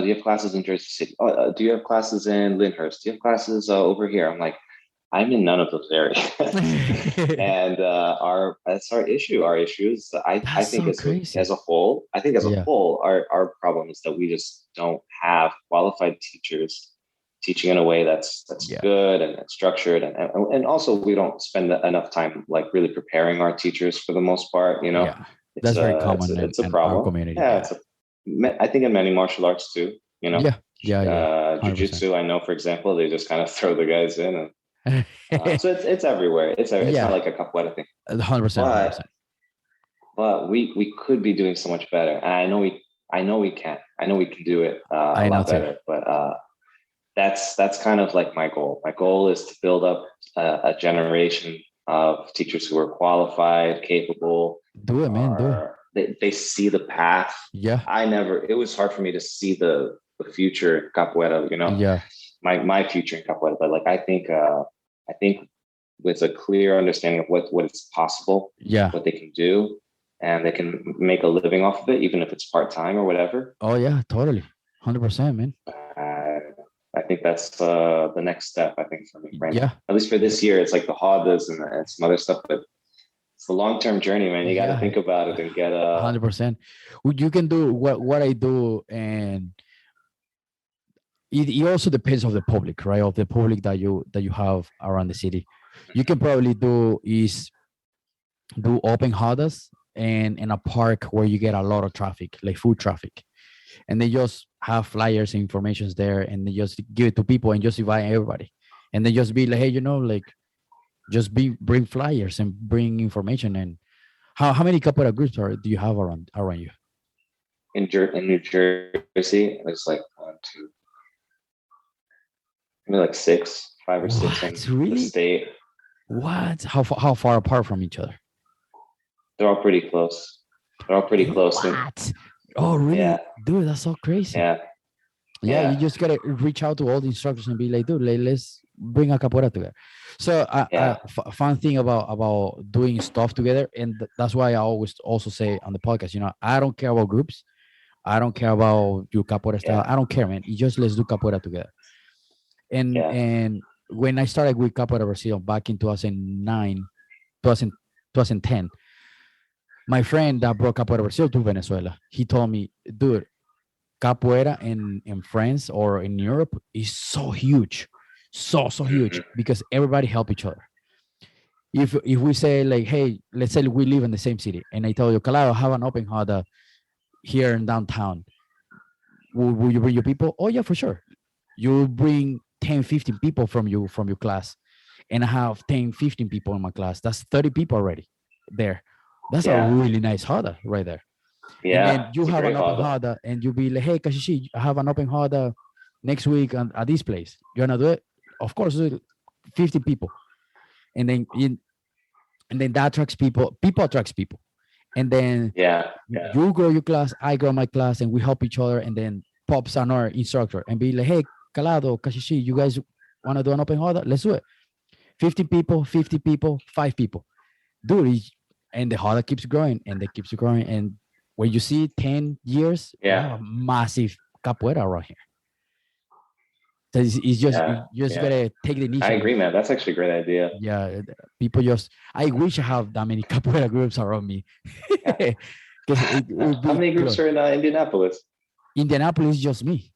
do you have classes in Jersey City? Oh, do you have classes in Lyndhurst? Do you have classes over here? I'm like, I'm in none of those areas. And that's our issue. Our issue is I think so crazy. as a whole, Yeah. our problem is that we just don't have qualified teachers teaching in a way that's Yeah. good and structured, and also we don't spend enough time like really preparing our teachers for the most part. Yeah. That's very common it's a in our problem. community. Yeah, Yeah. I think in many martial arts too. Yeah. Yeah. 100%. Jiu-jitsu, I know, for example, they just kind of throw the guys in, and so it's everywhere. It's not like a capoeira thing. 100%. But we could be doing so much better, and I know we can. I know we can do it a lot better. But that's kind of like my goal. My goal is to build up a generation of teachers who are qualified, capable. Do it, man. Do it. They see the path. Yeah. It was hard for me to see the future capoeira, Yeah. My future in capoeira. But like, I think with a clear understanding of what is possible, what they can do, and they can make a living off of it, even if it's part-time or whatever. Oh yeah, totally. 100%, man. I think that's the next step, I think, for me right now. At least for this year, it's like the hobbies and some other stuff, but it's a long-term journey, man. You got to think about it and get 100%. You can do what I do, and it also depends on the public, right? Of the public that you have around the city. You can probably do open houses and in a park where you get a lot of traffic, like food traffic, and they just have flyers and informations there, and they just give it to people and just invite everybody, and they just be like, hey, like just bring flyers and bring information. And how many capoeira groups do you have around you? In New Jersey, there's like 1, 2, maybe like 5 or 6 in the state. What? How far apart from each other? They're all pretty close. What? Oh, really? Yeah. Dude, that's so crazy. Yeah. You just gotta reach out to all the instructors and be like, dude, let's bring a capoeira together. So fun thing about doing stuff together, and that's why I always also say on the podcast, I don't care about groups, I don't care about your capoeira style, I don't care, man. You just let's do capoeira together. And when I started with Capoeira Brazil back in 2010, my friend that brought Capoeira Brazil to Venezuela, he told me, dude, capoeira in France or in Europe is so huge, so huge, because everybody help each other. If we say like, hey, let's say we live in the same city, and I tell you, Calado, have an open house here in downtown, will you bring your people? Oh yeah, for sure. You bring 10, 15 people from your class, and I have 10, 15 people in my class. That's 30 people already there. That's a really nice hada right there. Yeah. And then you have an open hada, and you be like, hey, Kashishi, I have an open hada next week at this place. You wanna do it? Of course, 50 people. And then that attracts people. People attracts people. And then you grow your class, I grow my class, and we help each other. And then pops another instructor and be like, hey, Calado, Kashishi, you guys want to do an open hada? Let's do it. 50 people, 50 people, 5 people. Dude, and the hada keeps growing, and they keeps growing. And when you see 10 years, massive capoeira around here. So it's just, you just gotta take the initiative. I agree, man. That's actually a great idea. Yeah, people I wish I have that many capoeira groups around me. How many groups are in Indianapolis? Indianapolis, just me.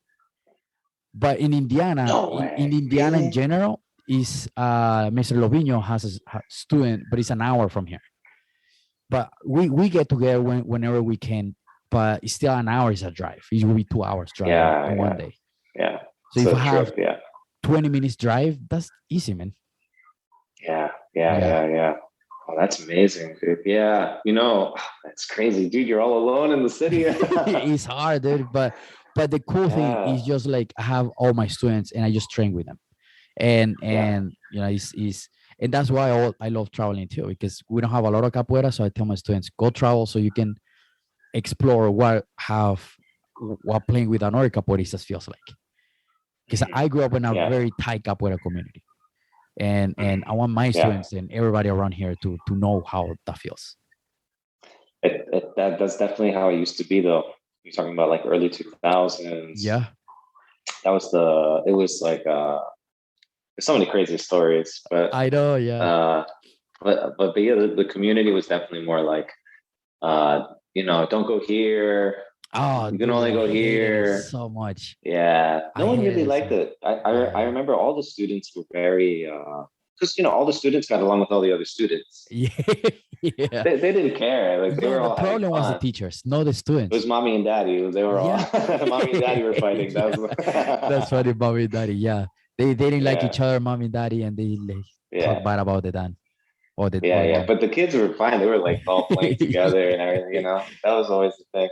But in Indiana, No in way. Indiana in Really? general, is Mr. Lovino has a student, but it's an hour from here. But we get together whenever we can. But it's still an hour is a drive. It will be 2 hours drive Yeah, in one yeah, day. yeah. So It's if a I have trip. Yeah, 20 minutes drive, that's easy, man. yeah, yeah, Yeah. yeah, yeah. Oh, that's amazing, dude. Yeah, that's crazy, dude. You're all alone in the city. It's hard, dude. But the cool thing Yeah. is just like I have all my students and I just train with them. And Yeah. is and that's why I love traveling too, because we don't have a lot of capoeira. So I tell my students, go travel so you can explore what playing with another capoeiristas feels like. Because Mhm. I grew up in a Yeah. very tight capoeira community. And I Mhm. want my Yeah. students and everybody around here to know how that feels. That's definitely how it used to be, though. You're talking about like early 2000s. Yeah, It was like, there's so many crazy stories, but, I know. Yeah. uh, but yeah, the community was definitely more like, don't go here. Oh, You can dude, only I go hated it here. so much. Yeah, I no one hated really it. liked it. I Yeah. remember all the students were very, because all the students got along with all the other students. Yeah. Yeah. They didn't care. Like they Yeah. were The all having problem was the fun. teachers, not the It was students. mommy and daddy. They were all Yeah. mommy and daddy were fighting. That Yeah. was That's funny, mommy and daddy. Yeah. They didn't like yeah, each other, mommy and daddy, and they like talk yeah, bad about the dad or yeah, the yeah. mom. But the kids were fine. They were like all playing together and everything. That was always the thing.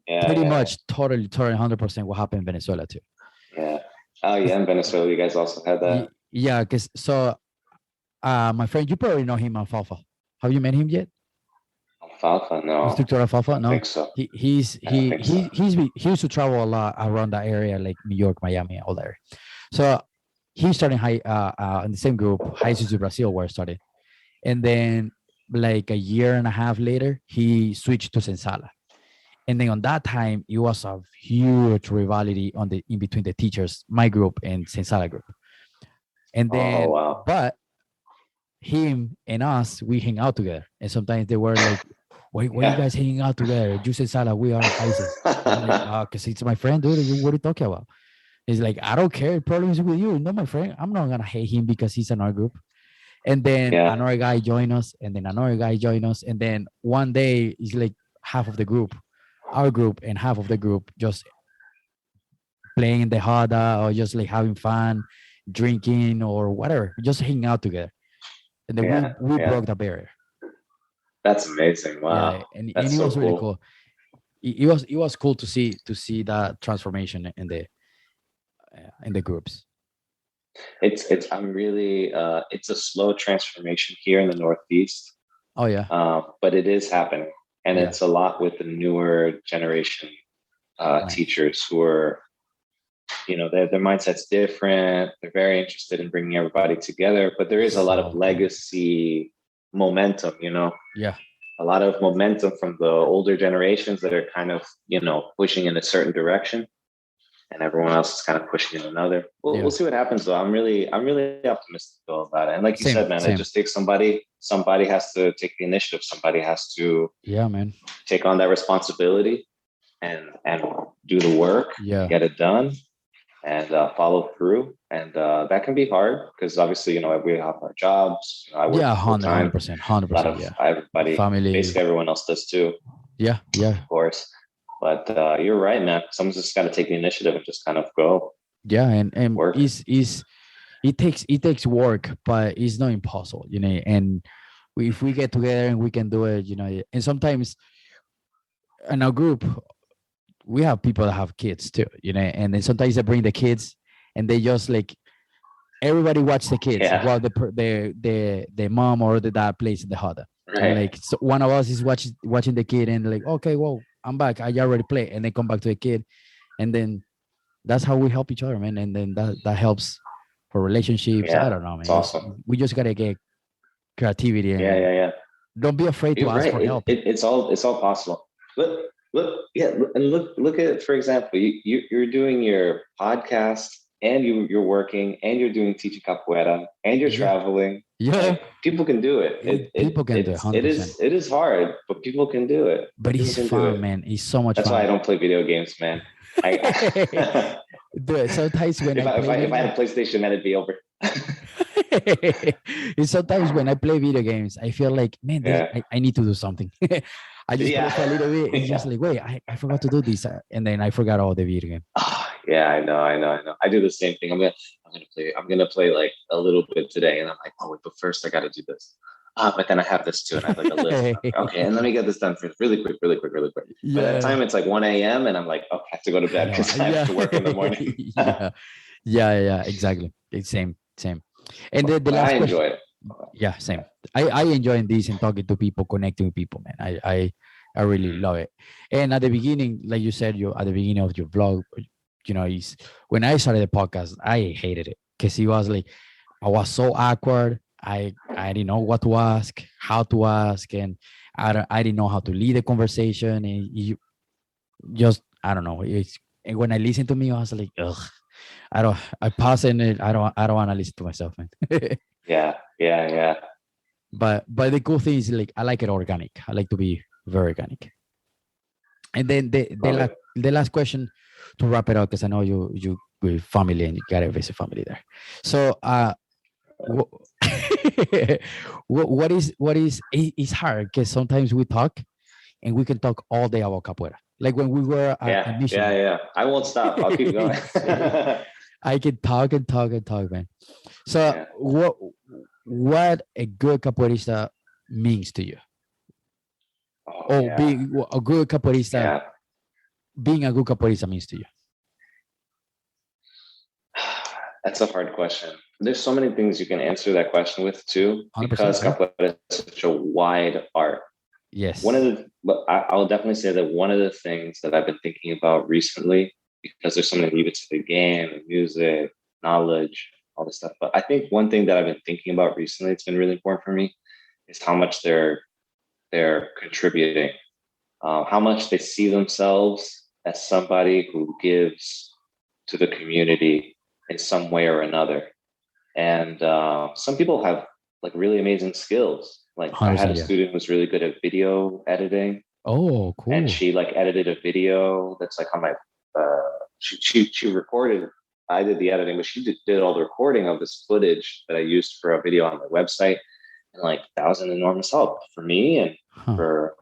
Yeah, Pretty yeah, much totally 100% what happened in Venezuela too. yeah. Oh yeah, in Venezuela, you guys also had that. Yeah, because so my friend, you probably know him, Alfalfa. Have you met him yet? Alfalfa? No, Instructor I Alfalfa? don't No. think so. I don't think so. He used to travel a lot around that area, like New York, Miami, all there. So he started in the same group, High School Brazil, where I started. And then like a year and a half later, he switched to Sensala. And then on that time, it was a huge rivalry in between the teachers, my group and Sensala group. And Oh then, wow. but him and us, we hang out together. And sometimes they were like, why are you Yeah. guys hanging out together? You and Sala, we are ISIS. I'm like, because it's my friend, dude. What are you talking about? He's like, I don't care. Problems with you. Not my friend. I'm not gonna hate him because he's in our group. And then Yeah. another guy joined us, and then another guy joined us. And then one day it's like half of the group, our group, and half of the group just playing in the hada or just like having fun, drinking or whatever, just hanging out together. And then Yeah. we Yeah. broke the barrier. That's amazing. Wow. Yeah, and That's it so was really cool. cool. It was cool to see that transformation in the groups. I'm really it's a slow transformation here in the Northeast. Oh yeah. But it is happening. And Yeah. it's a lot with the newer generation Nice. teachers who are, their mindset's different. They're very interested in bringing everybody together, but there is a lot of So cool. legacy momentum, Yeah. a lot of momentum from the older generations that are kind of, pushing in a certain direction, and everyone else is kind of pushing in another. Yeah. We'll see what happens though. I'm really optimistic though about it. And like you Same, said, man, same. it just takes somebody has to take the initiative. Somebody has to Yeah, man. take on that responsibility and do the work, Yeah. get it done, and follow through. And that can be hard because obviously, we have our jobs. I work Yeah, full time. 100%, A lot 100%. of Yeah. everybody, Family. basically everyone else does too, Yeah, yeah, of course. But you're right, man. Someone's just got to take the initiative and just kind of go. yeah, and Work. it takes work, but it's not impossible, And if we get together and we can do it, and sometimes in our group we have people that have kids too, and then sometimes they bring the kids and they just like everybody watch the kids while the mom or the dad plays in the hada. Right. And like so one of us is watching the kid and like, okay, well, I'm back. I already play, and they come back to the kid, and then that's how we help each other, man. And then that helps for relationships. Yeah, I don't know, man. it's awesome. We just gotta get creativity and Yeah. don't be afraid to You're ask right. for help. It's all possible. Look at, for example, you're doing your podcast and you're working and you're doing teaching capoeira and you're traveling. Yeah, like, people can do it. People can do it. 100%. It is hard, but people can do it. But it's fun, man. It's so much That's fun. why I don't play video games, man. Sometimes when if I I if play I video if I had games, a PlayStation, then it'd be over. and sometimes when I play video games, I feel like, man, Yeah. I need to do something. I just play Yeah. for a little bit. It's just Yeah. like, wait, I forgot to do this, and then I forgot all the video game. Yeah, I know. I do the same thing. I'm gonna play like a little bit today, and I'm like, oh wait, but first I gotta do this. But then I have this too, and I have like a list. Okay, and let me get this done first, really quick, really quick, really quick. By that Yeah, time, it's like 1 a.m. and I'm like, oh, I have to go to I bed know. because I have Yeah, to work in the morning. yeah, yeah, exactly. It's same. And the But I last question. enjoy it. Yeah, same. I enjoy this and talking to people, connecting with people, man. I really love it. And at the beginning, like you said, you at the beginning of your vlog, is when I started the podcast, I hated it because it was like I was so awkward. I didn't know what to ask, how to ask, and I didn't know how to lead a conversation. And you I don't know. And when I listened to me, I was like, ugh. I pass in it. I don't want to listen to myself, man. Yeah. But the cool thing is, like, I like it organic. I like to be very organic. And then Love it. the last question to wrap it up, because I know you with family and you gotta visit family there. So wh- what is it's hard because sometimes we talk and we can talk all day about capoeira. Like when we were at mission. Yeah. I won't stop. I'll keep going. I can talk and talk and talk, man. So Yeah. what a good capoeirista means to you? Oh, yeah. Being a good capoeirista, Yeah. being a good capoeirista means to you? That's a hard question. There's so many things you can answer that question with too, 100%, because yeah. capoeira is such a wide art. Yes. But I'll definitely say that one of the things that I've been thinking about recently, because there's something even to the game, music, knowledge, all this stuff. But I think one thing that I've been thinking about recently, it's been really important for me, is how much they're contributing, how much they see themselves as somebody who gives to the community in some way or another. And some people have like really amazing skills. Like I had a 100%, yeah. student who was really good at video editing, Oh, cool. and she like edited a video that's like on my. She recorded. I did the editing, but she did all the recording of this footage that I used for a video on my website, and like that was an enormous help for me and for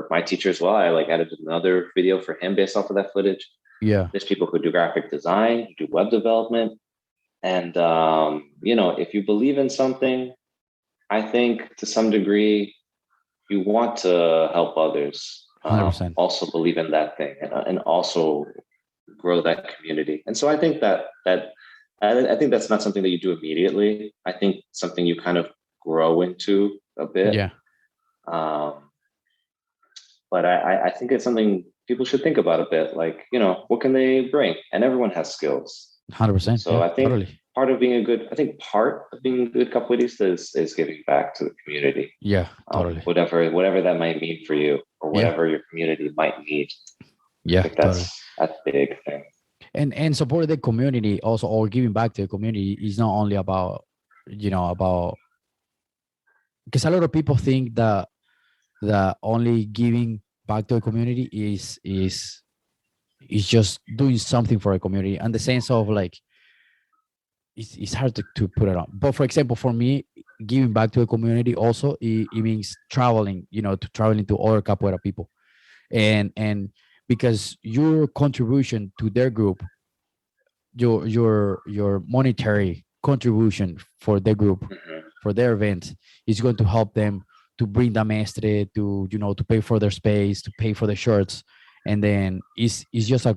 my teacher as well. I like edited another video for him based off of that footage. Yeah. There's people who do graphic design, who do web development. And, if you believe in something, I think to some degree, you want to help others 100%. also believe in that thing and also grow that community. And so I think I think that's not something that you do immediately. I think something you kind of grow into a bit. Yeah. But I think it's something people should think about a bit. Like, what can they bring? And everyone has skills. 100%. So yeah, I think totally. part of being a good capoeirista is giving back to the community. Yeah, totally. Whatever that might mean for you, or whatever your community might need. Yeah, I think that's a big thing. And support the community also, or giving back to the community, is not only about because a lot of people think that only giving back to the community is just doing something for a community, and the sense of like it's hard to put it on. But for example, for me, giving back to the community also, it means traveling, traveling to other capoeira people, and because your contribution to their group, your monetary contribution for their group, for their event, is going to help them to bring the mestre, to to pay for their space, to pay for the shirts, and then it's just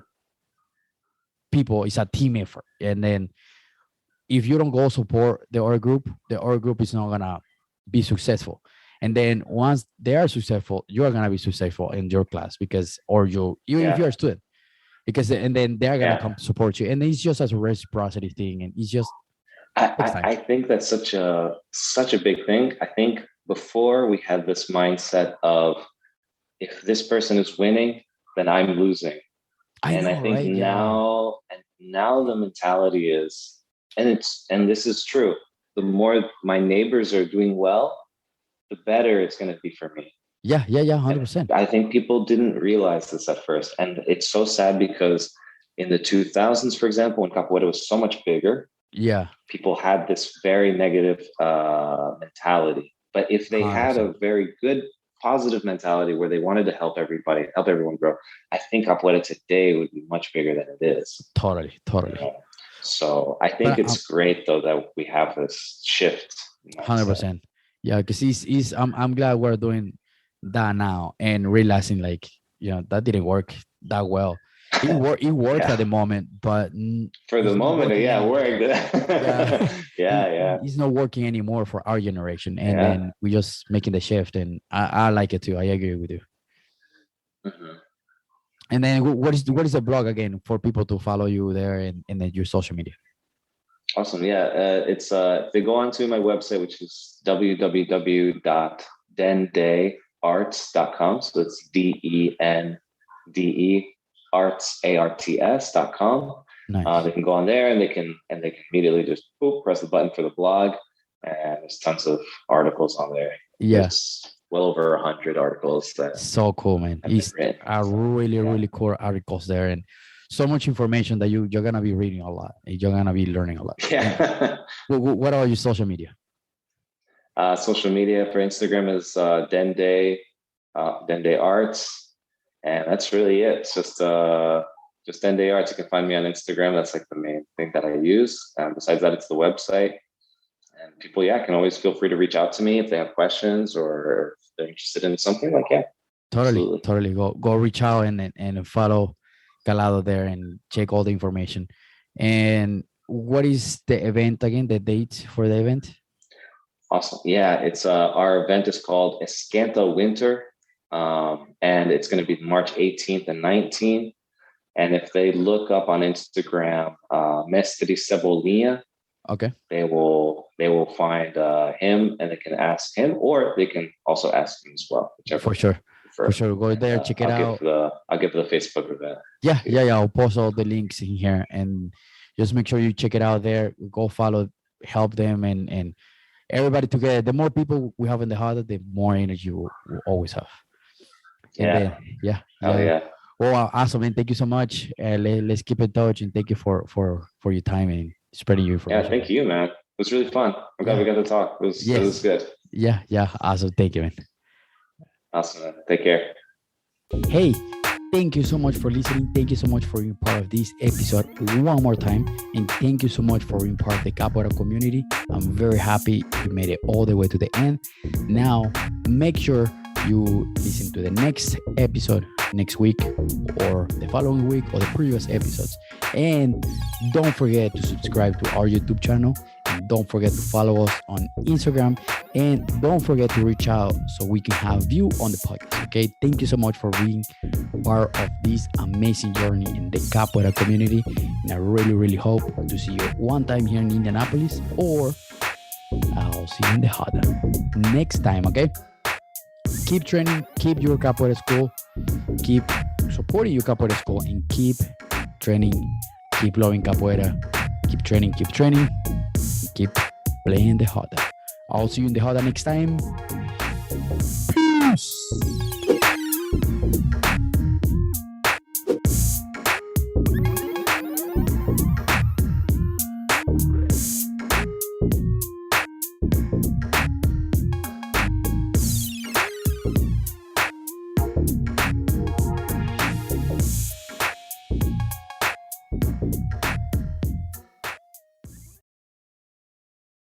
it's a team effort. And then if you don't go support the other group is not gonna be successful. And then once they are successful, you are gonna be successful in your class, because even if you're a student, because and then they're gonna come support you, and it's just as a reciprocity thing, and it's just I think that's such a big thing. I think before we had this mindset of, if this person is winning, then I'm losing. I think right? now the mentality is, and this is true, the more my neighbors are doing well, the better it's going to be for me. Yeah, 100%. I think people didn't realize this at first, and it's so sad because in the 2000s, for example, when capoeira was so much bigger, Yeah. people had this very negative mentality. But if they had 100%. a very good positive mentality where they wanted to help everybody, help everyone grow, I think capoeira today would be much bigger than it is. Totally. So I think But it's great though that we have this shift. 100%. Yeah, because I'm glad we're doing that now and realizing like, that didn't work that well. It works Yeah. at the moment, but For the it's not moment, working yeah, anymore. worked. Yeah. It's not working anymore for our generation, and then we just making the shift, and I like it too. I agree with you. Mhm. And then what is the blog again for people to follow you there and then your social media? Awesome. Yeah. It's they go onto my website, which is www.dendearts.com. So it's DENDE arts.com. Nice. They can go on there and they can immediately just press the button for the blog, and there's tons of articles on there. Yeah. There's well over 100 articles. So cool, man. It's really cool articles there, and so much information that you're gonna be reading a lot. You're gonna be learning a lot. Yeah. What are your social media? Social media for Instagram is Dende Arts, and that's really it. It's just Dende Arts. You can find me on Instagram. That's like the main thing that I use. Besides that, it's the website. And people, can always feel free to reach out to me if they have questions or if they're interested in something like that. Totally. Go reach out and follow Calado there and check all the information. And what is the event again? The date for the event? Awesome. Yeah, it's our event is called Escanta Winter, and it's going to be March 18th and 19th. And if they look up on Instagram, Mestre Cebolinha, okay, they will find him, and they can ask him, or they can also ask him as well. For sure. Go there, check it out. I'll give the Facebook event. Yeah. I'll post all the links in here, and just make sure you check it out there. Go follow, help them, and everybody together. The more people we have in the heart, the more energy we'll always have. And yeah. Well, awesome, man. Thank you so much. Let's keep in touch, and thank you for your time and spreading your information. Yeah, thank you, man. It was really fun. I'm glad we got to talk. It was good. Yeah. Awesome. Thank you, man. Awesome, man. Take care. Hey, thank you so much for listening. Thank you so much for being part of this episode one more time. And thank you so much for being part of the Capoeira community. I'm very happy you made it all the way to the end. Now, make sure you listen to the next episode next week or the following week or the previous episodes. And don't forget to subscribe to our YouTube channel. And don't forget to follow us on Instagram. And don't forget to reach out so we can have you on the podcast. Okay. Thank you so much for being part of this amazing journey in the Capoeira community. And I really hope to see you one time here in Indianapolis, or I'll see you in the Hada next time. Okay. Keep training, keep your Capoeira school, keep supporting your Capoeira school, and keep training, keep loving Capoeira, keep training, keep playing the Hada. I'll see you in the Hada next time.